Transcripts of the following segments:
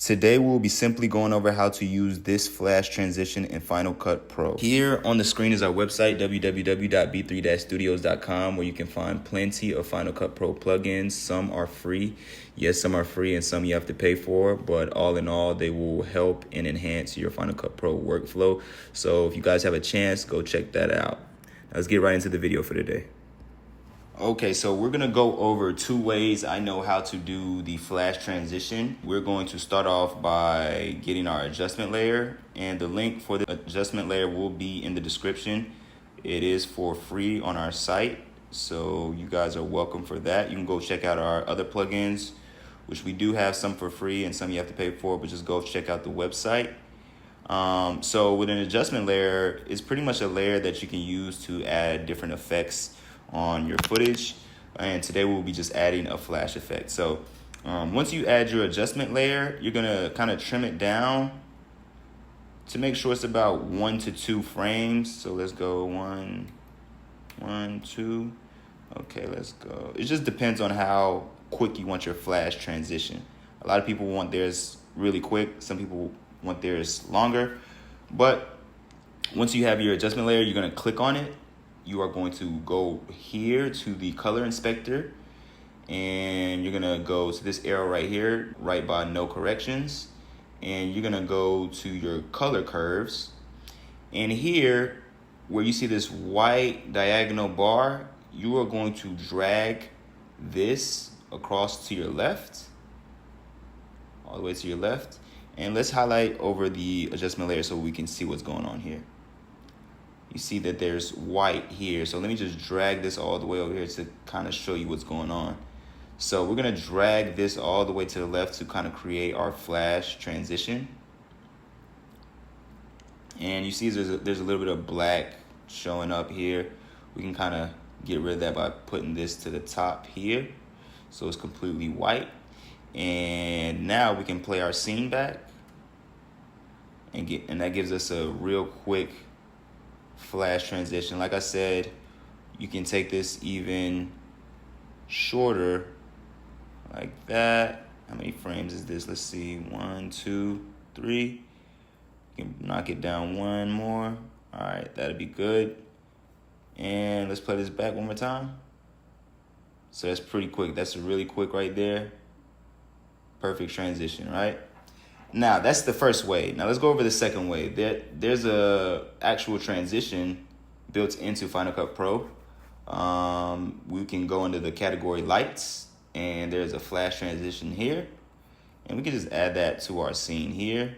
Today we'll be simply going over how to use this flash transition in Final Cut Pro. Here on the screen is our website, www.b3-studios.com, where you can find plenty of Final Cut Pro plugins. Some are free. Yes, some are free and some you have to pay for, but all in all, they will help and enhance your Final Cut Pro workflow. So if you guys have a chance, go check that out. Now let's get right into the video for today. Okay, so we're gonna go over 2 ways I know how to do the flash transition. We're going to start off by getting our adjustment layer, and the link for the adjustment layer will be in the description. It is for free on our site, so you guys are welcome for that. You can go check out our other plugins, which we do have some for free and some you have to pay for, but just go check out the website. So with an adjustment layer, it's pretty much a layer that you can use to add different effects on your footage, and today we'll be just adding a flash effect. So once you add your adjustment layer, you're gonna kind of trim it down to make sure it's about 1 to 2 frames. So let's go 1, 2. Okay, let's go. It just depends on how quick you want your flash transition. A lot of people want theirs really quick. Some people want theirs longer. But once you have your adjustment layer, you're gonna click on it. You are going to go here to the color inspector, and you're gonna go to this arrow right here, right by no corrections, and you're gonna go to your color curves. And here, where you see this white diagonal bar, you are going to drag this across to your left, all the way to your left. And let's highlight over the adjustment layer so we can see what's going on here. You see that there's white here. So let me just drag this all the way over here to kind of show you what's going on. So we're gonna drag this all the way to the left to kind of create our flash transition. And you see there's a little bit of black showing up here. We can kind of get rid of that by putting this to the top here, so it's completely white. And now we can play our scene back and that gives us a real quick flash transition. Like I said, you can take this even shorter, like that. How many frames is this? Let's see, 1, 2, 3. You can knock it down 1 more. All right, that'll be good. And let's play this back one more time. So that's pretty quick. That's really quick right there. Perfect transition, right? Now, that's the first way. Now, let's go over the second way. There's a actual transition built into Final Cut Pro. We can go into the category lights, and there's a flash transition here. And we can just add that to our scene here.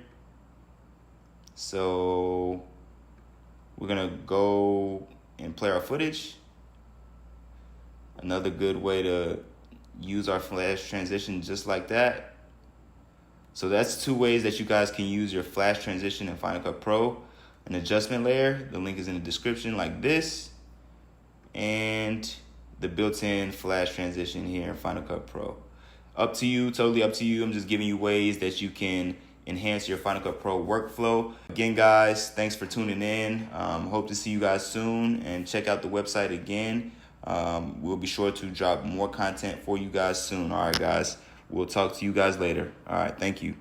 So we're going to go and play our footage. Another good way to use our flash transition just like that. So that's 2 ways that you guys can use your flash transition in Final Cut Pro. An adjustment layer, the link is in the description, like this, and the built-in flash transition here in Final Cut Pro. Up to you, totally up to you. I'm just giving you ways that you can enhance your Final Cut Pro workflow. Again, guys, thanks for tuning in. Hope to see you guys soon, and check out the website again. We'll be sure to drop more content for you guys soon. All right, guys. We'll talk to you guys later. All right, thank you.